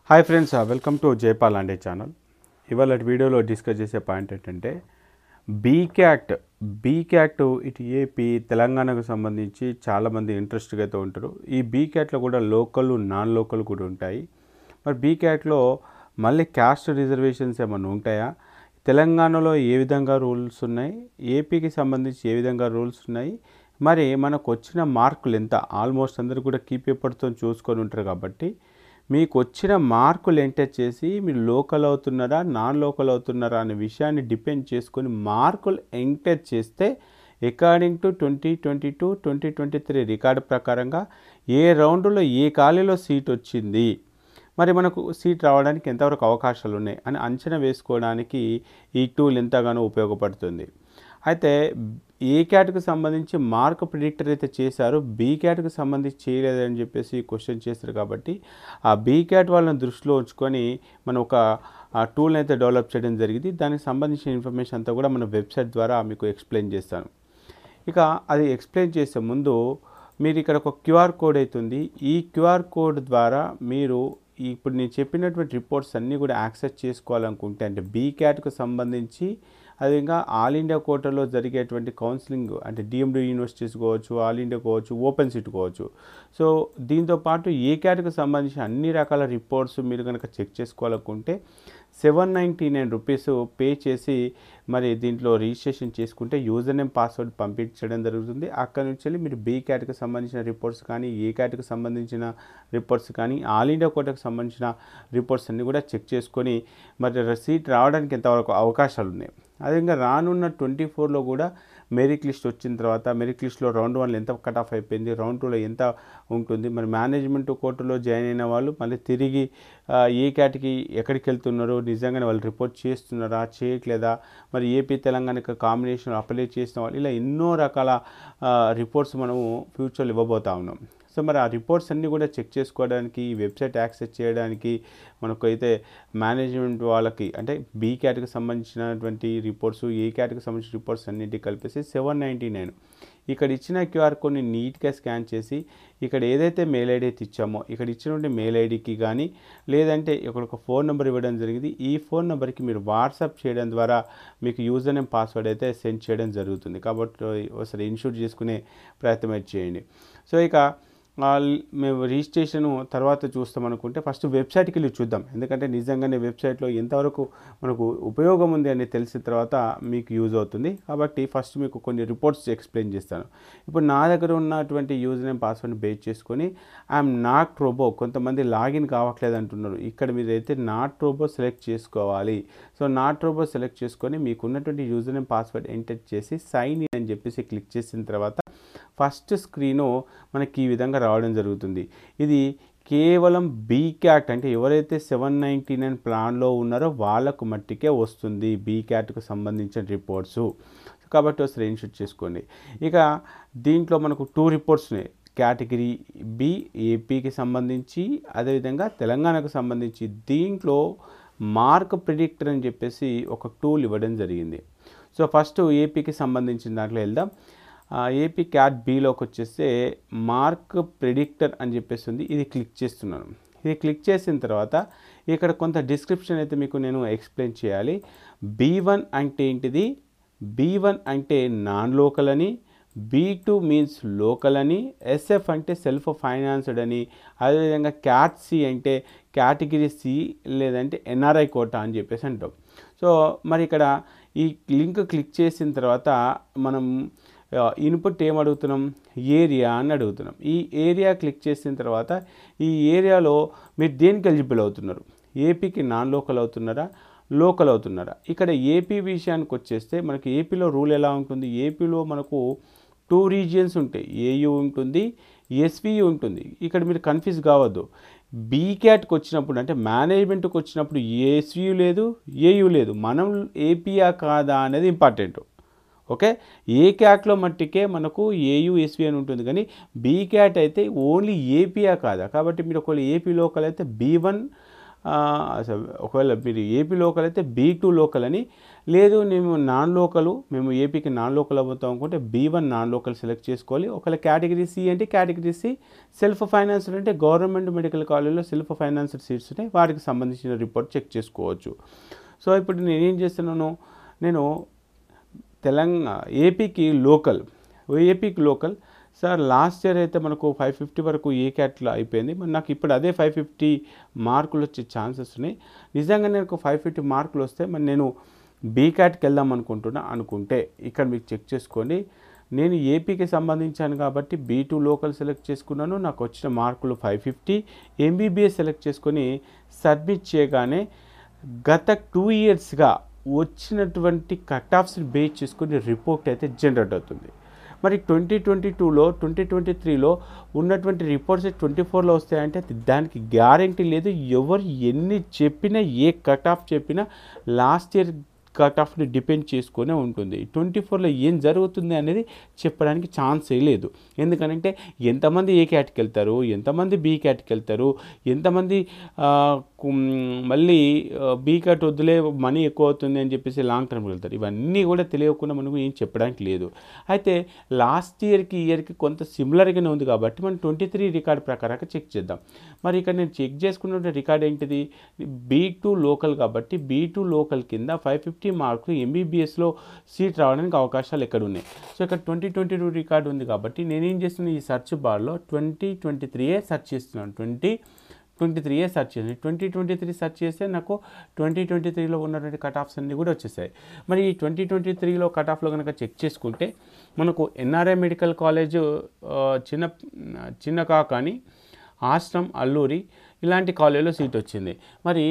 Hi friends, welcome to Jaipal Ande channel. ఇవాళ వీడియోలో discuss చేసే పాయింట్ ఏంటంటే బీక్యాట్ ఇటు ఏపీ తెలంగాణకు సంబంధించి చాలామంది ఇంట్రెస్ట్గా అయితే ఉంటారు. ఈ బీక్యాట్లో కూడా లోకల్ నాన్ లోకల్ కూడా ఉంటాయి. మరి బీక్యాట్లో మళ్ళీ క్యాస్ట్ రిజర్వేషన్స్ ఏమైనా ఉంటాయా, తెలంగాణలో ఏ విధంగా రూల్స్ ఉన్నాయి, ఏపీకి సంబంధించి ఏ విధంగా రూల్స్ ఉన్నాయి, మరి మనకు వచ్చిన మార్కులు ఎంత, ఆల్మోస్ట్ అందరూ కూడా కీ పేపర్తో చూసుకొని ఉంటారు. కాబట్టి మీకు వచ్చిన మార్కులు ఎంటర్ చేసి మీరు లోకల్ అవుతున్నారా నాన్ లోకల్ అవుతున్నారా అనే విషయాన్ని డిపెండ్ చేసుకొని మార్కులు ఎంటర్ చేస్తే అకార్డింగ్ టు 2022-2023 రికార్డు ప్రకారంగా ఏ రౌండ్లో ఏ ఖాళీలో సీట్ వచ్చింది, మరి మనకు సీట్ రావడానికి ఎంతవరకు అవకాశాలు ఉన్నాయి అని అంచనా వేసుకోవడానికి ఈ టూల్ ఎంతగానో ఉపయోగపడుతుంది. అయితే ఏ క్యాట్కి సంబంధించి మార్క్ ప్రిడిక్టర్ అయితే చేశారో బీ క్యాట్కి సంబంధించి చేయలేదని చెప్పేసి క్వశ్చన్ చేస్తారు. కాబట్టి ఆ బీ క్యాట్ వాళ్ళని దృష్టిలో ఉంచుకొని మనం ఒక టూల్ని అయితే డెవలప్ చేయడం జరిగింది. దానికి సంబంధించిన ఇన్ఫర్మేషన్ అంతా కూడా మన వెబ్సైట్ ద్వారా మీకు ఎక్స్ప్లెయిన్ చేస్తాను. ఇక అది ఎక్స్ప్లెయిన్ చేసే ముందు మీరు ఇక్కడ ఒక క్యూఆర్ కోడ్ అవుతుంది. ఈ క్యూఆర్ కోడ్ ద్వారా మీరు ఇప్పుడు నేను చెప్పినటువంటి రిపోర్ట్స్ అన్నీ కూడా యాక్సెస్ చేసుకోవాలనుకుంటే, అంటే బీ క్యాట్కు సంబంధించి అదేవిధంగా ఆల్ ఇండియా కోటాలో జరిగేటువంటి కౌన్సిలింగ్, అంటే డిఎండి యూనివర్సిటీస్ కావచ్చు, ఆల్ ఇండియా కావచ్చు, ఓపెన్ సీట్ కావచ్చు, సో దీంతోపాటు ఏ క్యాట్కి సంబంధించిన అన్ని రకాల రిపోర్ట్స్ మీరు కనుక చెక్ చేసుకోవాలనుకుంటే 799 రూపీస్ పే చేసి మరి దీంట్లో రిజిస్ట్రేషన్ చేసుకుంటే యూజర్ నేమ్ పాస్వర్డ్ పంపించడం జరుగుతుంది. అక్కడ నుంచి వెళ్ళి మీరు బీ క్యాట్కి సంబంధించిన రిపోర్ట్స్ కానీ, ఏ క్యాట్కి సంబంధించిన రిపోర్ట్స్ కానీ, ఆల్ ఇండియా కోటాకు సంబంధించిన రిపోర్ట్స్ అన్నీ కూడా చెక్ చేసుకొని మరి సీట్ రావడానికి ఎంతవరకు అవకాశాలు ఉన్నాయి. అదేవిధంగా రానున్న 24లో కూడా మెరిట్ లిస్ట్ వచ్చిన తర్వాత మెరిట్ లిస్ట్లో రౌండ్ 1లో ఎంత కట్ ఆఫ్ అయిపోయింది, రౌండ్ 2లో ఎంత ఉంటుంది, మరి మేనేజ్మెంట్ కోటాలో జాయిన్ అయిన వాళ్ళు మళ్ళీ తిరిగి ఏ క్యాట్కి ఎక్కడికి వెళ్తున్నారో, నిజంగానే వాళ్ళు రిపోర్ట్ చేస్తున్నారా చేయట్లేదా, మరి ఏపీ తెలంగాణకి కాంబినేషన్ అప్లై చేసిన వాళ్ళు, ఇలా ఎన్నో రకాల రిపోర్ట్స్ మనము ఫ్యూచర్లో ఇవ్వబోతా ఉన్నాం. సో మరి ఆ రిపోర్ట్స్ అన్నీ కూడా చెక్ చేసుకోవడానికి, ఈ వెబ్సైట్ యాక్సెస్ చేయడానికి మనకు అయితే మేనేజ్మెంట్ వాళ్ళకి, అంటే బీ క్యాట్కి సంబంధించినటువంటి రిపోర్ట్స్, ఏ క్యాట్కి సంబంధించిన రిపోర్ట్స్ అన్నింటికి కలిపేసి 799. ఇక్కడ ఇచ్చిన క్యూఆర్ కోడ్ని నీట్గా స్కాన్ చేసి ఇక్కడ ఏదైతే మెయిల్ ఐడి అయితే ఇచ్చామో ఇక్కడ ఇచ్చినటువంటి మెయిల్ ఐడికి కానీ, లేదంటే ఇక్కడ ఒక ఫోన్ నెంబర్ ఇవ్వడం జరిగింది. ఈ ఫోన్ నెంబర్కి మీరు వాట్సాప్ చేయడం ద్వారా మీకు యూజర్ నేమ్ పాస్వర్డ్ అయితే సెండ్ చేయడం జరుగుతుంది. కాబట్టి ఒకసారి ఇన్షూర్ చేసుకునే ప్రయత్నం అయితే చేయండి. సో ఇక మేము రిజిస్ట్రేషన్ తర్వాత చూస్తాం అనుకుంటే ఫస్ట్ వెబ్సైట్కి వెళ్ళి చూద్దాం. ఎందుకంటే నిజంగానే వెబ్సైట్లో ఎంతవరకు మనకు ఉపయోగం ఉంది అని తెలిసిన తర్వాత మీకు యూజ్ అవుతుంది. కాబట్టి ఫస్ట్ మీకు కొన్ని రిపోర్ట్స్ ఎక్స్ప్లెయిన్ చేస్తాను. ఇప్పుడు నా దగ్గర ఉన్నటువంటి యూజర్ నేమ్ పాస్వర్డ్ని బేస్ చేసుకొని ఐఎమ్ నాట్ రోబో, కొంతమంది లాగిన్ కావట్లేదు అంటున్నారు. ఇక్కడ మీరైతే నాట్ రోబో సెలెక్ట్ చేసుకోవాలి. సో నాట్ రోబో సెలెక్ట్ చేసుకొని మీకు ఉన్నటువంటి యూజర్ నేమ్ పాస్వర్డ్ ఎంటర్ చేసి సైన్ ఇన్ అని చెప్పేసి క్లిక్ చేసిన తర్వాత ఫస్ట్ స్క్రీను మనకి ఈ విధంగా రావడం జరుగుతుంది. ఇది కేవలం బీ క్యాట్, అంటే ఎవరైతే 799 ప్లాన్లో ఉన్నారో వాళ్ళకు మట్టికే వస్తుంది బీ క్యాట్కు సంబంధించిన రిపోర్ట్స్. కాబట్టి ఒకసారి ఇన్షూట్ చేసుకోండి. ఇక దీంట్లో మనకు 2 రిపోర్ట్స్ ఉన్నాయి. కేటగిరీ బి ఏపీకి సంబంధించి, అదేవిధంగా తెలంగాణకు సంబంధించి. దీంట్లో మార్క్ ప్రిడిక్టర్ అని చెప్పేసి ఒక టూల్ ఇవ్వడం జరిగింది. సో ఫస్ట్ ఏపీకి సంబంధించిన దాంట్లో వెళ్దాం. ఏపీ క్యాట్ బీలోకి వచ్చేస్తే మార్క్ ప్రిడిక్టర్ అని చెప్పేసి ఉంది. ఇది క్లిక్ చేస్తున్నాను. ఇది క్లిక్ చేసిన తర్వాత ఇక్కడ కొంత డిస్క్రిప్షన్ అయితే మీకు నేను ఎక్స్ప్లెయిన్ చేయాలి. B1 అంటే ఏంటిది, B1 అంటే నాన్ లోకల్ అని, B2 మీన్స్ లోకల్ అని, SF అంటే సెల్ఫ్ ఫైనాన్స్డ్ అని, అదేవిధంగా క్యాట్ సి అంటే కేటగిరీ సి లేదంటే ఎన్ఆర్ఐ కోటా అని చెప్పేసి అంటాం. సో మరి ఇక్కడ ఈ లింక్ క్లిక్ చేసిన తర్వాత మనం ఇన్పుట్ ఏం అడుగుతున్నాం, ఏరియా అని అడుగుతున్నాం. ఈ ఏరియా క్లిక్ చేసిన తర్వాత ఈ ఏరియాలో మీరు దేనికి ఎలిజిబుల్ అవుతున్నారు, ఏపీకి నాన్ లోకల్ అవుతున్నారా లోకల్ అవుతున్నారా. ఇక్కడ ఏపీ విషయానికి వచ్చేస్తే మనకి ఏపీలో రూల్ ఎలా ఉంటుంది, ఏపీలో మనకు 2 రీజియన్స్ ఉంటాయి, ఏయూ ఉంటుంది, ఎస్వియు ఉంటుంది. ఇక్కడ మీరు కన్ఫ్యూజ్ కావద్దు. బీ క్యాట్కి వచ్చినప్పుడు, అంటే మేనేజ్మెంట్కి వచ్చినప్పుడు ఎస్వియు లేదు, ఏయూ లేదు. మనం ఏపీయా కాదా అనేది ఇంపార్టెంట్. ఓకే, ఏ క్యాట్లో మట్టికే మనకు ఏయూ ఎస్వి అని ఉంటుంది, కానీ బీ క్యాట్ అయితే ఓన్లీ ఏపీయా కాదా. కాబట్టి మీరు ఒకవేళ ఏపీ లోకల్ అయితే B1 ఒకవేళ మీరు ఏపీ లోకల్ అయితే B2 లోకల్ అని, లేదు మేము ఏపీకి నాన్ లోకల్ అవుతాం అనుకుంటే B1 నాన్ లోకల్ సెలెక్ట్ చేసుకోవాలి. ఒకవేళ కేటగిరీ సి అంటే కేటగిరీ సి సెల్ఫ్ ఫైనాన్స్డ్ అంటే గవర్నమెంట్ మెడికల్ కాలేజ్లో సెల్ఫ్ ఫైనాన్స్డ్ సీట్స్ ఉంటాయి, వాటికి సంబంధించిన రిపోర్ట్ చెక్ చేసుకోవచ్చు. సో ఇప్పుడు నేనేం చేస్తున్నాను, నేను ఏపీకి లోకల్ సార్ లాస్ట్ ఇయర్ అయితే మనకు 550 వరకు ఏ క్యాట్లో అయిపోయింది. మరి నాకు ఇప్పుడు అదే 550 మార్కులు వచ్చే ఛాన్సెస్ ఉన్నాయి. నిజంగా నాకు 550 మార్కులు వస్తే మరి నేను బీ క్యాట్కి వెళ్దాం అనుకుంటే ఇక్కడ మీకు చెక్ చేసుకోండి. నేను ఏపీకి సంబంధించాను కాబట్టి B2 లోకల్ సెలెక్ట్ చేసుకున్నాను. నాకు వచ్చిన మార్కులు 550. MBBS సెలెక్ట్ చేసుకొని సబ్మిట్ చేయగానే గత 2 ఇయర్స్గా వచ్చినటువంటి కట్ ఆఫ్స్ని బేస్ చేసుకుని రిపోర్ట్ అయితే జనరేట్ అవుతుంది. మరి 2022లో 2023లో ఉన్నటువంటి రిపోర్ట్స్ 24లో వస్తాయంటే దానికి గ్యారంటీ లేదు. ఎవరు ఎన్ని చెప్పినా, ఏ కట్ ఆఫ్ చెప్పినా లాస్ట్ ఇయర్ కట్ ఆఫ్ని డిపెండ్ చేసుకునే ఉంటుంది. 24లో ఏం జరుగుతుంది అనేది చెప్పడానికి ఛాన్సే లేదు. ఎందుకంటే ఎంతమంది ఏ క్యాట్కి వెళ్తారు, ఎంతమంది బీ క్యాట్కి వెళ్తారు, ఎంతమంది మళ్ళీ బీ క్యాట్ వద్దులే మనీ ఎక్కువ అవుతుంది అని చెప్పేసి లాంగ్ టర్మ్కి వెళ్తారు. ఇవన్నీ కూడా తెలియకుండా మనకు ఏం చెప్పడానికి లేదు. అయితే లాస్ట్ ఇయర్కి కొంత సిమిలర్గానే ఉంది కాబట్టి మనం 23 రికార్డ్ ప్రకారంగా చెక్ చేద్దాం. మరి ఇక్కడ నేను చెక్ చేసుకున్న రికార్డ్ ఏంటిది, B2 లోకల్ కాబట్టి B2 లోకల్ కింద 550 మార్కులు MBBSలో సీట్ రావడానికి అవకాశాలు ఎక్కడ ఉన్నాయి. సో ఇక్కడ 2022 రికార్డు ఉంది కాబట్టి నేనేం చేస్తున్నాను, ఈ సెర్చ్ బార్లో 2023 సెర్చ్ చేస్తున్నాను. 2023 సెర్చ్ చేసి 2023 సెర్చ్ చేస్తే నాకు 2023లో ఉన్నటువంటి కట్ ఆఫ్స్ అన్నీ కూడా వచ్చేసాయి. మరి ఈ 2023లో కట్ ఆఫ్లో కనుక చెక్ చేసుకుంటే మనకు NRI medical college Chinnakakani, Ashram Alluri ఇలాంటి కాలేజీలో సీట్ వచ్చింది. మరి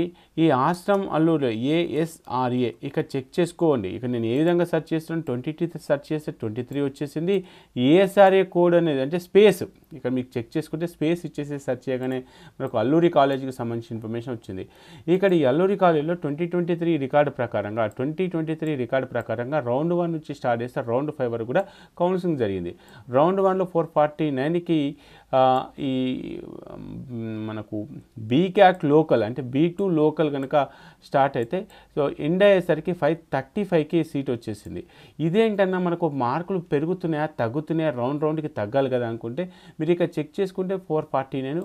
ఈ ఆశ్రమ్ అల్లూరి ASRA ఇక్కడ చెక్ చేసుకోండి. ఇక నేను ఏ విధంగా సెర్చ్ చేస్తున్నాను, 23 సెర్చ్ చేస్తే 23 వచ్చేసింది. ASRA కోడ్ అనేది అంటే స్పేస్, ఇక్కడ మీకు చెక్ చేసుకుంటే స్పేస్ ఇచ్చేసి సెర్చ్ చేయగానే మనకు అల్లూరి కాలేజీకి సంబంధించిన ఇన్ఫర్మేషన్ వచ్చింది. ఇక్కడ ఈ అల్లూరి కాలేజీలో 2023 రికార్డు ప్రకారంగా రౌండ్ 1 నుంచి స్టార్ట్ చేస్తే రౌండ్ 5 వరకు కూడా కౌన్సిలింగ్ జరిగింది. రౌండ్ 1లో 449కి ఈ మనకు బీ క్యాట్ లోకల్ అంటే B2 లోకల్ కనుక స్టార్ట్ అయితే సో ఎండ్ అయ్యేసరికి 535కి సీట్ వచ్చేసింది. ఇదేంటన్నా మనకు మార్కులు పెరుగుతున్నాయా తగ్గుతున్నాయా, రౌండ్కి తగ్గాలి కదా అనుకుంటే మీరు ఇక చెక్ చేసుకుంటే 449,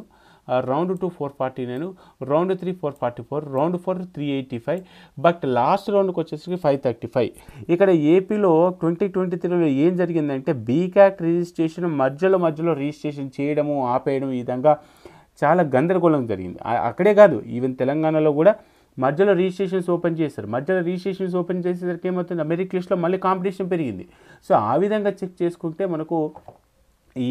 round 2 449, round 3 444, round 4 385, but last రౌండ్కి వచ్చేసరికి 535. ఇక్కడ ఏపీలో 2023లో ఏం జరిగిందంటే బీ క్యాట్ రిజిస్ట్రేషన్ మధ్యలో రిజిస్ట్రేషన్ చేయడము ఆపేయడం, ఈ విధంగా చాలా గందరగోళం జరిగింది. అక్కడే కాదు, ఈవెన్ తెలంగాణలో కూడా మధ్యలో రిజిస్ట్రేషన్స్ ఓపెన్ చేశారు. మధ్యలో రిజిస్ట్రేషన్స్ ఓపెన్ చేసేసరికి ఏమవుతుంది, మెరిట్ లిస్ట్లో మళ్ళీ కాంపిటీషన్ పెరిగింది. సో ఆ విధంగా చెక్ చేసుకుంటే మనకు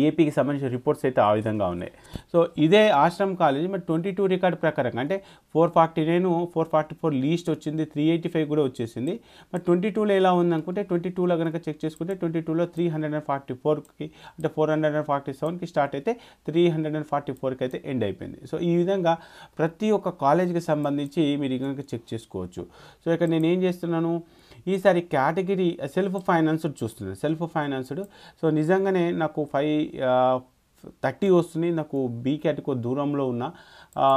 ఏపీకి సంబంధించిన రిపోర్ట్స్ అయితే ఆ విధంగా ఉన్నాయి. సో ఇదే ఆశ్రమ్ కాలేజ్ మరి 22 రికార్డు ప్రకారంగా అంటే 449 444 లీస్ట్ వచ్చింది, 385 కూడా వచ్చేసింది. మరి 22లో ఎలా ఉందనుకుంటే 22లో కనుక చెక్ చేసుకుంటే 22లో 344కి అంటే 447కి స్టార్ట్ అయితే 344కి అయితే ఎండ్ అయిపోయింది. సో ఈ విధంగా ప్రతి ఒక్క కాలేజీకి సంబంధించి మీరు కనుక చెక్ చేసుకోవచ్చు. సో ఇక్కడ నేను ఏం చేస్తున్నాను, ఈసారి కేటగిరీ సెల్ఫ్ ఫైనాన్స్డ్ చూస్తున్నాను. సెల్ఫ్ ఫైనాన్స్డ్ సో నిజంగానే నాకు 530 వస్తుంది. నాకు బీ క్యాటగరీ దూరంలో ఉన్న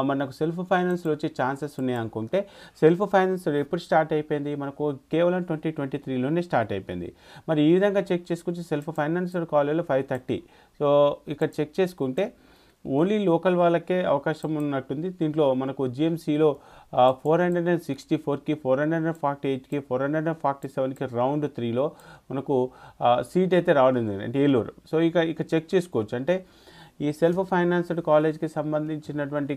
మరి నాకు సెల్ఫ్ ఫైనాన్స్లో వచ్చే ఛాన్సెస్ ఉన్నాయి అనుకుంటే సెల్ఫ్ ఫైనాన్స్ ఎప్పుడు స్టార్ట్ అయిపోయింది, మనకు కేవలం 2023లోనే స్టార్ట్ అయిపోయింది. మరి ఈ విధంగా చెక్ చేసుకుంటే సెల్ఫ్ ఫైనాన్స్డ్ కాలేజ్లో 530. సో ఇక్కడ చెక్ చేసుకుంటే ఓన్లీ లోకల్ వాళ్ళకే అవకాశం ఉన్నట్టుంది. దీంట్లో మనకు GMCలో 464కి 448కి 447కి రౌండ్ 3లో మనకు సీట్ అయితే రావడం జరిగింది, అంటే ఏలూరు. సో ఇక చెక్ చేసుకోవచ్చు. అంటే ఈ సెల్ఫ్ ఫైనాన్స్డ్ కాలేజ్కి సంబంధించినటువంటి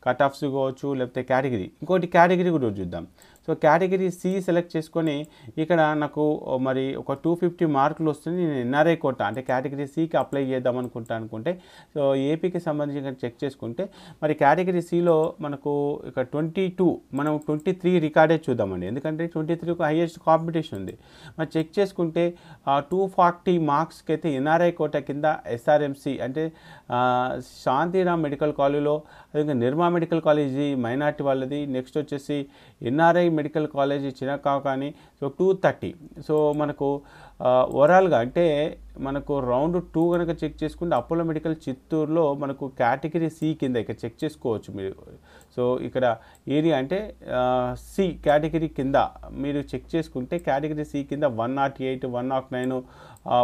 కట్ ఆఫ్స్ కావచ్చు, లేకపోతే ఇంకోటి కేటగిరీ కూడా చూద్దాం. సో కేటగిరీ సి సెలెక్ట్ చేసుకొని ఇక్కడ నాకు మరి ఒక 250 మార్కులు వస్తుంది. నేను NRI కోటా అంటే కేటగిరీ సికి అప్లై చేద్దాం అనుకుంటే సో ఏపీకి సంబంధించి చెక్ చేసుకుంటే మరి కేటగిరీ సిలో మనకు ఇక 22 మనం 23 రికార్డే చూద్దామండి, ఎందుకంటే 23కు హైయెస్ట్ కాంపిటీషన్ ఉంది. మరి చెక్ చేసుకుంటే 240 మార్క్స్కి అయితే NRI కోటా కింద SRMC అంటే శాంతిరామ్ మెడికల్ కాలేజ్లో, అదే నిర్మా మెడికల్ కాలేజీ మైనార్టీ వాళ్ళది, నెక్స్ట్ వచ్చేసి NRI medical college Chinnakakani so 230. So మనకు ఓవరాల్గా అంటే మనకు రౌండ్ 2 కనుక చెక్ చేసుకుంటే అపోలో మెడికల్ చిత్తూరులో మనకు కేటగిరీ సి కింద ఇక్కడ చెక్ చేసుకోవచ్చు మీరు. సో ఇక్కడ ఏరియా అంటే సి కేటగిరీ కింద మీరు చెక్ చేసుకుంటే కేటగిరీ సి కింద 108, 109,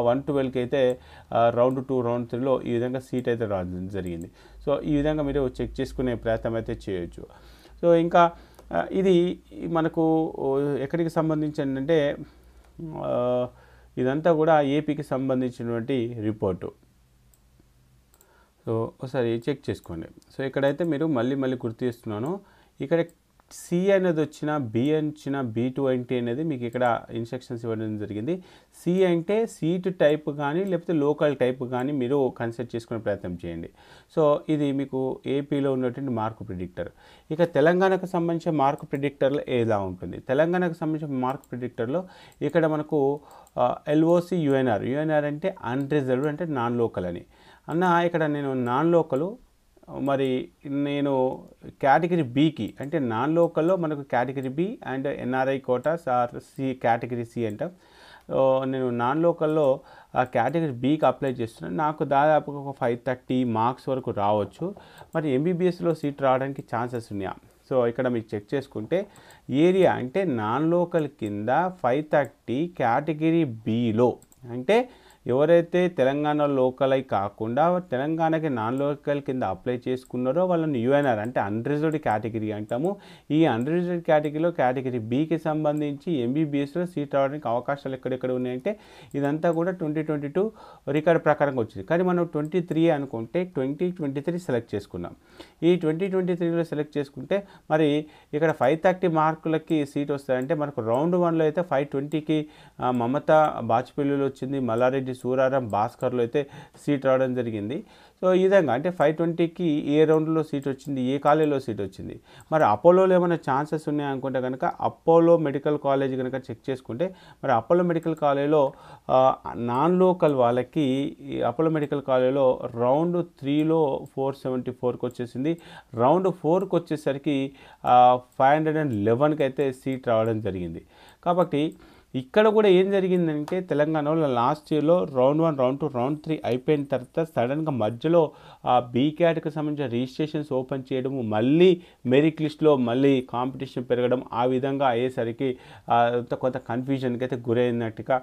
112కి అయితే రౌండ్ 2, రౌండ్ 3లో ఈ విధంగా సీట్ అయితే రావడం జరిగింది. సో ఈ విధంగా మీరు చెక్ చేసుకునే ప్రయత్నం అయితే చేయొచ్చు. సో ఇంకా ఇది మనకు ఎక్కడికి సంబంధించి ఏంటంటే ఇదంతా కూడా ఏపీకి సంబంధించినటువంటి రిపోర్టు. సో ఒకసారి చెక్ చేసుకోండి. సో ఇక్కడైతే మీరు మళ్ళీ గుర్తు చేస్తున్నాను, ఇక్కడ సి అనేది వచ్చిన, బి వచ్చిన, B20 అనేది మీకు ఇక్కడ ఇన్స్ట్రక్షన్స్ ఇవ్వడం జరిగింది. సి అంటే సీట్ టైప్ కానీ లేకపోతే లోకల్ టైప్ కానీ మీరు కన్సిడర్ చేసుకునే ప్రయత్నం చేయండి. సో ఇది మీకు ఏపీలో ఉన్నటువంటి మార్క్ ప్రిడిక్టర్. ఇక తెలంగాణకు సంబంధించిన మార్క్ ప్రిడిక్టర్లో ఎలా ఉంటుంది? తెలంగాణకు సంబంధించిన మార్క్ ప్రిడిక్టర్లో ఇక్కడ మనకు LOC యుఎన్ఆర్ అంటే అన్రిజర్వ్డ్ అంటే నాన్ లోకల్ అని అన్న. ఇక్కడ నేను నాన్ లోకలు, మరి నేను కేటగిరీ బికి అంటే నాన్ లోకల్లో మనకు category B and NRI quotas are C category C అంటాం. నేను నాన్ లోకల్లో కేటగిరీ బికి అప్లై చేస్తున్నాను. నాకు దాదాపుగా ఒక 530 మార్క్స్ వరకు రావచ్చు. మరి MBBSలో సీట్ రావడానికి ఛాన్సెస్ ఉన్నాయా? సో ఇక్కడ మీకు చెక్ చేసుకుంటే ఏరియా అంటే నాన్ లోకల్ కింద 530 కేటగిరీ బిలో అంటే ఎవరైతే తెలంగాణ లోకల్ అయి కాకుండా తెలంగాణకి నాన్ లోకల్ కింద అప్లై చేసుకున్నారో వాళ్ళని యుఎన్ఆర్ అంటే అన్రిజర్వ్డ్ కేటగిరీ అంటాము. ఈ అన్రిజర్వ్డ్ కేటగిరీలో కేటగిరీ బికి సంబంధించి MBBSలో సీట్ రావడానికి అవకాశాలు ఎక్కడెక్కడ ఉన్నాయంటే ఇదంతా కూడా 2022 రికార్డ్ ప్రకారంగా వచ్చింది. కానీ మనం 23 అనుకుంటే 2023 సెలెక్ట్ చేసుకున్నాం. ఈ 2023లో సెలెక్ట్ చేసుకుంటే మరి ఇక్కడ 530 మార్కులకి సీట్ వస్తాయంటే మనకు రౌండ్ 1లో అయితే 520కి మమతా బాజ్పేయిలో వచ్చింది, మల్లారెడ్డి సూరారం భాస్కర్లో అయితే సీట్ రావడం జరిగింది. సో ఈ విధంగా అంటే 520కి ఏ రౌండ్లో సీట్ వచ్చింది, ఏ కాలేజీలో సీట్ వచ్చింది. మరి అపోలోలో ఏమైనా ఛాన్సెస్ ఉన్నాయనుకుంటే కనుక అపోలో మెడికల్ కాలేజ్ కనుక చెక్ చేసుకుంటే మరి అపోలో మెడికల్ కాలేజ్లో నాన్ లోకల్ వాళ్ళకి అపోలో మెడికల్ కాలేజ్లో రౌండ్ 3లో 474కి వచ్చేసింది. రౌండ్ 4కి వచ్చేసరికి 511కి అయితే సీట్ రావడం జరిగింది. కాబట్టి ఇక్కడ కూడా ఏం జరిగిందంటే తెలంగాణలో లాస్ట్ ఇయర్లో రౌండ్ 1, రౌండ్ 2, రౌండ్ 3 అయిపోయిన తర్వాత సడన్గా మధ్యలో బీక్యాట్కి సంబంధించిన రిజిస్ట్రేషన్స్ ఓపెన్ చేయడము, మళ్ళీ మెరిట్ లిస్ట్లో మళ్ళీ కాంపిటీషన్ పెరగడం, ఆ విధంగా అయ్యేసరికి కొంత కన్ఫ్యూజన్కి అయితే గురైనట్టుగా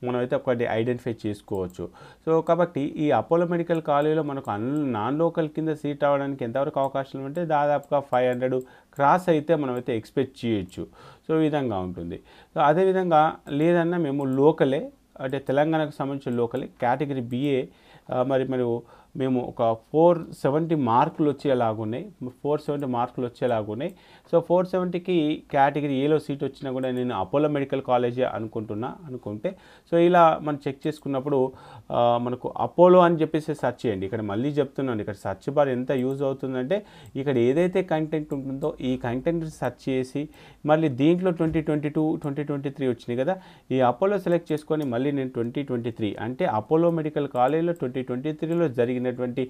మనమైతే ఒకటి ఐడెంటిఫై చేసుకోవచ్చు. సో కాబట్టి ఈ అపోలో మెడికల్ కాలేజీలో మనకు నాన్ లోకల్ కింద సీట్ రావడానికి ఎంతవరకు అవకాశాలు అంటే దాదాపుగా 500 క్రాస్ అయితే మనమైతే ఎక్స్పెక్ట్ చేయొచ్చు. సో ఈ విధంగా ఉంటుంది. సో అదేవిధంగా లేదన్నా మేము లోకలే అంటే తెలంగాణకు సంబంధించిన లోకలే కేటగిరీ BA మరి మేము ఒక 470 మార్కులు వచ్చేలాగున్నాయి. 470 మార్కులు వచ్చేలాగున్నాయి. సో 470కి కేటగిరీ ఏలో సీట్ వచ్చినా కూడా నేను అపోలో మెడికల్ కాలేజే అనుకుంటే సో ఇలా మనం చెక్ చేసుకున్నప్పుడు మనకు అపోలో అని చెప్పేసి సెర్చ్ చేయండి. ఇక్కడ మళ్ళీ చెప్తున్నాను, ఇక్కడ సెర్చ్ బార్ ఎంత యూజ్ అవుతుందంటే ఇక్కడ ఏదైతే కంటెంట్ ఉంటుందో ఈ కంటెంట్ సెర్చ్ చేసి మళ్ళీ దీంట్లో 2022, 2023 వచ్చినాయి కదా, ఈ అపోలో సెలెక్ట్ చేసుకొని మళ్ళీ నేను 2023 అంటే అపోలో మెడికల్ కాలేజ్లో 2023లో జరిగినటువంటి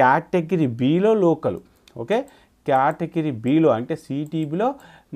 category below local, okay, category below అంటే CTBలో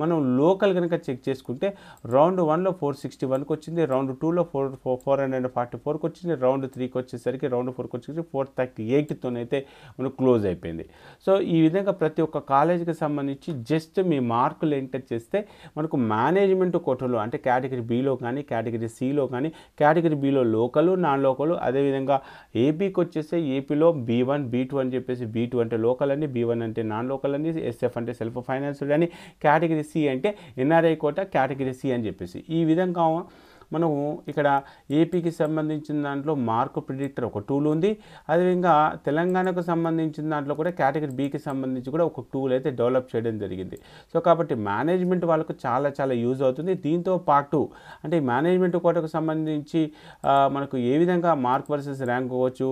మనం లోకల్ కనుక చెక్ చేసుకుంటే రౌండ్ 1లో 461కి వచ్చింది, రౌండ్ 2లో 444కి వచ్చింది, రౌండ్ 3కి వచ్చేసరికి రౌండ్ 4కి వచ్చేసరికి 438తోనైతే మనకు క్లోజ్ అయిపోయింది. సో ఈ విధంగా ప్రతి ఒక్క కాలేజీకి సంబంధించి జస్ట్ మీ మార్కులు ఎంటర్ చేస్తే మనకు మేనేజ్మెంట్ కోటలో అంటే కేటగిరీ బిలో కానీ కేటగిరీ సిలో కానీ కేటగిరీ బిలో లోకలు నాన్ లోకలు, అదేవిధంగా ఏపీకి వచ్చేస్తే ఏపీలో B1 B2 అని చెప్పేసి B2 అంటే లోకల్ అని, B1 అంటే నాన్ లోకల్ అని, SF అంటే సెల్ఫ్ ఫైనాన్స్డ్ అని, కేటగిరీ సి అంటే NRI కోట కేటగిరీ సి అని చెప్పేసి ఈ విధంగా మనము ఇక్కడ ఏపీకి సంబంధించిన దాంట్లో మార్క్ ప్రిడిక్టర్ ఒక టూల్ ఉంది. అదేవిధంగా తెలంగాణకు సంబంధించిన దాంట్లో కూడా కేటగిరీ బికి సంబంధించి కూడా ఒక టూల్ అయితే డెవలప్ చేయడం జరిగింది. సో కాబట్టి మేనేజ్మెంట్ వాళ్ళకు చాలా యూజ్ అవుతుంది. దీంతో పాటు అంటే మేనేజ్మెంట్ కోటకు సంబంధించి మనకు ఏ విధంగా మార్క్ వర్సెస్ ర్యాంక్ కావచ్చు,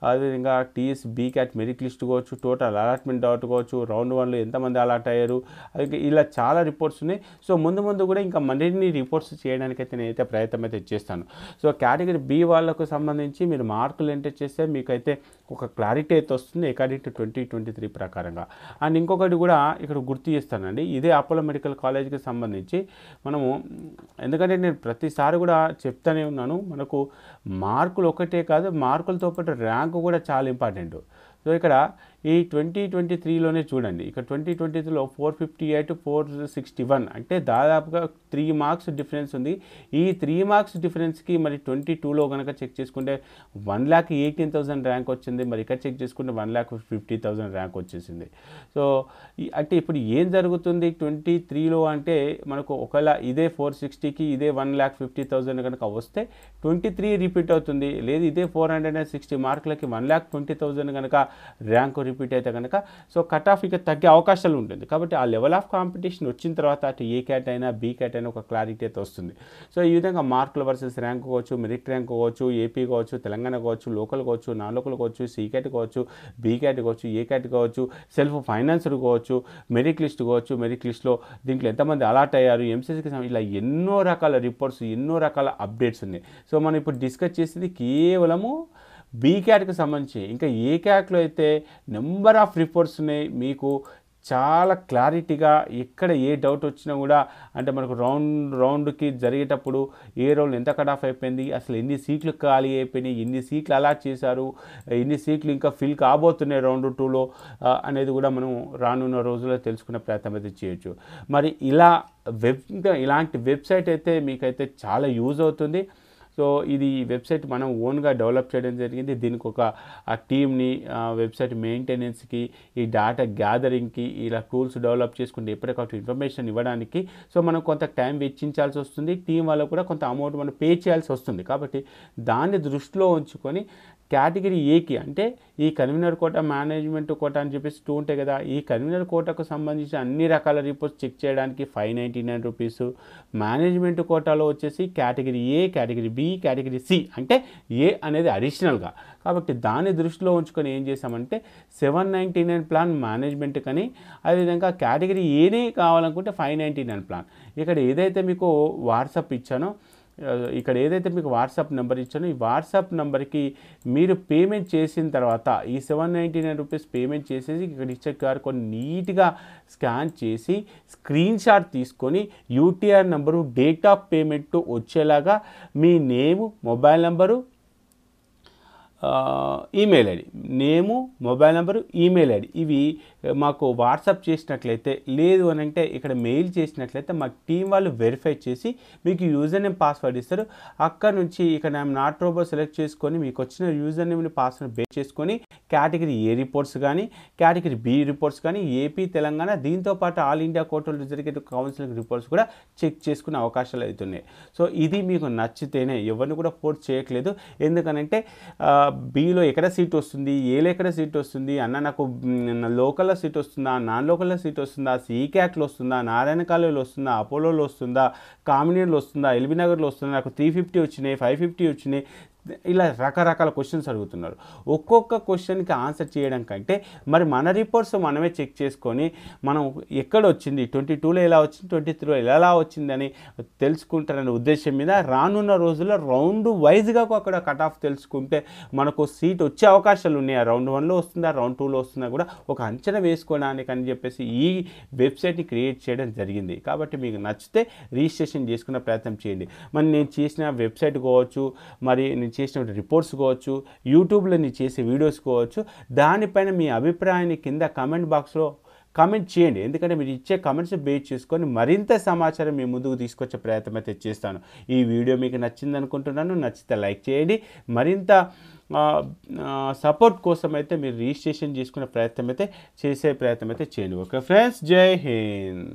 అదేవిధంగా TS BCAT మెరిట్ లిస్ట్ కావచ్చు, టోటల్ అలాట్మెంట్ అవుట్ కావచ్చు, రౌండ్ 1లో ఎంతమంది అలాట్ అయ్యారు, ఇలా చాలా రిపోర్ట్స్ ఉన్నాయి. సో ముందు కూడా ఇంకా మరిన్ని రిపోర్ట్స్ చేయడానికైతే నేనైతే ప్రయత్నం అయితే చేస్తాను. సో కేటగిరీ బి వాళ్ళకు సంబంధించి మీరు మార్కులు ఎంటర్ చేస్తే మీకైతే ఒక క్లారిటీ అయితే వస్తుంది అకార్డింగ్ టు 2023 ప్రకారంగా. అండ్ ఇంకొకటి కూడా ఇక్కడ గుర్తు చేస్తానండి, ఇదే అపోలో మెడికల్ కాలేజ్కి సంబంధించి మనము, ఎందుకంటే నేను ప్రతిసారి కూడా చెప్తానే ఉన్నాను, మనకు మార్కులు ఒకటే కాదు, మార్కులతో పాటు ర్యాంకు కూడా చాలా ఇంపార్టెంట్. సో ఇక్కడ ఈ 2023లోనే చూడండి, ఇక్కడ 2023లో 458 461 అంటే దాదాపుగా 3 మార్క్స్ డిఫరెన్స్ ఉంది. ఈ 3 మార్క్స్ డిఫరెన్స్కి మరి 22లో కనుక చెక్ చేసుకుంటే 1,18,000 ర్యాంక్ వచ్చింది. మరి ఇక్కడ చెక్ చేసుకుంటే 1,50,000 ర్యాంక్ వచ్చేసింది. సో అంటే ఇప్పుడు ఏం జరుగుతుంది 23లో అంటే మనకు ఒకవేళ ఇదే 460కి ఇదే 1,50,000 కనుక వస్తే 23 రిపీట్ అవుతుంది. లేదు ఇదే 460 మార్కులకి 1,20,000 కనుక ర్యాంకు రిపీట్ అయితే కనుక సో కట్ ఆఫ్ ఇక తగ్గే అవకాశాలు ఉంటుంది. కాబట్టి ఆ లెవెల్ ఆఫ్ కాంపిటీషన్ వచ్చిన తర్వాత అటు ఏ క్యాట్ అయినా బీ క్యాట్ అయినా ఒక క్లారిటీ అయితే వస్తుంది. సో ఈ విధంగా మార్కులు వర్సెస్ ర్యాంక్ కావచ్చు, మెరిట్ ర్యాంక్ కావచ్చు, ఏపీ కావచ్చు, తెలంగాణ కావచ్చు, లోకల్ కావచ్చు, నాన్ లోకల్ కావచ్చు, సి క్యాట్ కావచ్చు, బీ క్యాట్ కావచ్చు, ఏ క్యాట్ కావచ్చు, సెల్ఫ్ ఫైనాన్స్డ్ కావచ్చు, మెరిట్ లిస్ట్ కావచ్చు, మెరిట్ లిస్ట్లో దీంట్లో ఎంతమంది అలాట్ అయ్యారు, ఎంసీసీకి ఇలా ఎన్నో రకాల రిపోర్ట్స్, ఎన్నో రకాల అప్డేట్స్ ఉన్నాయి. సో మనం ఇప్పుడు డిస్కస్ చేసేది కేవలము బీ క్యాట్కి సంబంధించి. ఇంకా ఏ క్యాట్లో అయితే నెంబర్ ఆఫ్ రిపోర్ట్స్ ఉన్నాయి, మీకు చాలా క్లారిటీగా ఎక్కడ ఏ డౌట్ వచ్చినా కూడా, అంటే మనకు రౌండ్కి జరిగేటప్పుడు ఏ రౌండ్ ఎంత కట్ ఆఫ్ అయిపోయింది, అసలు ఎన్ని సీట్లు ఖాళీ అయిపోయినాయి, ఎన్ని సీట్లు అలాట్ చేశారు, ఎన్ని సీట్లు ఇంకా ఫిల్ కాబోతున్నాయి రౌండ్ 2లో అనేది కూడా మనం రానున్న రోజుల్లో తెలుసుకునే ప్రయత్నం అయితే చేయొచ్చు. మరి ఇలాంటి వెబ్సైట్ అయితే మీకైతే చాలా యూజ్ అవుతుంది. సో ఇది వెబ్సైట్ మనం ఓన్గా డెవలప్ చేయడం జరిగింది. దీనికి ఒక టీమ్ని, వెబ్సైట్ మెయింటెనెన్స్కి, ఈ డేటా గ్యాదరింగ్కి ఇలా టూల్స్ డెవలప్ చేసుకుంటే ఎప్పటికప్పుడు ఇన్ఫర్మేషన్ ఇవ్వడానికి సో మనం కొంత టైం వెచ్చించాల్సి వస్తుంది. టీం వాళ్ళకు కూడా కొంత అమౌంట్ మనం పే చేయాల్సి వస్తుంది. కాబట్టి దాన్ని దృష్టిలో ఉంచుకొని కేటగిరీ ఏకి అంటే ఈ కన్వీనర్ కోటా, మేనేజ్మెంట్ కోటా అని చెప్పేసి 2 ఉంటాయి కదా, ఈ కన్వీనర్ కోటాకు సంబంధించిన అన్ని రకాల రిపోర్ట్స్ చెక్ చేయడానికి 599 రూపీస్, మేనేజ్మెంట్ కోటాలో వచ్చేసి category A, category B, category C అంటే ఏ అనేది అడిషనల్గా. కాబట్టి దాన్ని దృష్టిలో ఉంచుకొని ఏం చేసామంటే 799 ప్లాన్ మేనేజ్మెంట్ కానీ, అదేవిధంగా కేటగిరీ ఏనే కావాలనుకుంటే 599 ప్లాన్. ఇక్కడ ఏదైతే మీకు వాట్సాప్ ఇచ్చానో, ఇక్కడ ఏదైతే మీకు వాట్సాప్ నెంబర్ ఇచ్చానో ఈ వాట్సాప్ నెంబర్కి మీరు పేమెంట్ చేసిన తర్వాత ఈ 799 రూపీస్ పేమెంట్ చేసేసి ఇక్కడ ఇచ్చే క్యూఆర్ కోడ్ నీట్గా స్కాన్ చేసి స్క్రీన్ షాట్ తీసుకొని UTR number, date of payment వచ్చేలాగా మీ నేము, మొబైల్ నెంబరు, ఈమెయిల్ ఐడి, నేము, మొబైల్ నెంబరు, ఈమెయిల్ ఐడి ఇవి మాకు వాట్సాప్ చేసినట్లయితే, లేదు అని అంటే ఇక్కడ మెయిల్ చేసినట్లయితే మా టీం వాళ్ళు వెరిఫై చేసి మీకు యూజర్ నేమ్, పాస్వర్డ్ ఇస్తారు. అక్కడ నుంచి ఇక్కడ నేను నాట్ రోబో సెలెక్ట్ చేసుకొని మీకు వచ్చిన యూజర్ నేమ్ని, పాస్వర్డ్ బేస్ చేసుకొని కేటగిరీ ఏ రిపోర్ట్స్ కానీ, కేటగిరీ బి రిపోర్ట్స్ కానీ, ఏపీ, తెలంగాణ, దీంతోపాటు ఆల్ ఇండియా కోర్టులో జరిగే కౌన్సిలింగ్ రిపోర్ట్స్ కూడా చెక్ చేసుకునే అవకాశాలు అవుతున్నాయి. సో ఇది మీకు నచ్చితేనే, ఎవరిని కూడా ఫోర్స్ చేయట్లేదు. ఎందుకనంటే బీలో ఎక్కడ సీట్ వస్తుంది, ఏలో ఎక్కడ సీట్ వస్తుంది, అన్న నాకు లోకల్లో సీట్ వస్తుందా, నాన్ లోకల్లో సీట్ వస్తుందా, సి క్యాట్లో వస్తుందా, నారాయణ కాలేజీలో వస్తుందా, అపోలోలో వస్తుందా, కామినీలో వస్తుందా, ఎల్బీ నగర్లో వస్తుందా, నాకు 350 వచ్చినాయి, 550 వచ్చినాయి, ఇలా రకరకాల క్వశ్చన్స్ అడుగుతున్నారు. ఒక్కొక్క క్వశ్చన్కి ఆన్సర్ చేయడం కంటే మరి మన రిపోర్ట్స్ మనమే చెక్ చేసుకొని మనం ఎక్కడ వచ్చింది, 22లో ఎలా వచ్చింది, 23లో ఎలా వచ్చిందని తెలుసుకుంటారనే ఉద్దేశం మీద రానున్న రోజుల్లో రౌండ్ వైజ్గా అక్కడ కట్ ఆఫ్ తెలుసుకుంటే మనకు సీట్ వచ్చే అవకాశాలు ఉన్నాయి. రౌండ్ 1లో వస్తుందా, రౌండ్ 2లో వస్తుందా కూడా ఒక అంచనా వేసుకోవడానికి అని చెప్పేసి ఈ వెబ్సైట్ని క్రియేట్ చేయడం జరిగింది. కాబట్టి మీకు నచ్చితే రిజిస్ట్రేషన్ చేసుకునే ప్రయత్నం చేయండి. మరి నేను చేసిన వెబ్సైట్ కావచ్చు, మరి నేను చేసిన రిపోర్ట్స్ కావచ్చు, యూట్యూబ్లో నేను చేసే వీడియోస్ కావచ్చు, దానిపైన మీ అభిప్రాయాన్ని కింద కామెంట్ బాక్స్లో కామెంట్ చేయండి. ఎందుకంటే మీరు ఇచ్చే కామెంట్స్ బేస్ చేసుకొని మరింత సమాచారం మీ ముందుకు తీసుకొచ్చే ప్రయత్నం అయితే చేస్తాను. ఈ వీడియో మీకు నచ్చింది అనుకుంటున్నాను. నచ్చితే లైక్ చేయండి. మరింత సపోర్ట్ కోసం అయితే మీరు రిజిస్ట్రేషన్ చేసుకునే ప్రయత్నం అయితే చేయండి. ఓకే ఫ్రెండ్స్, జై హింద్.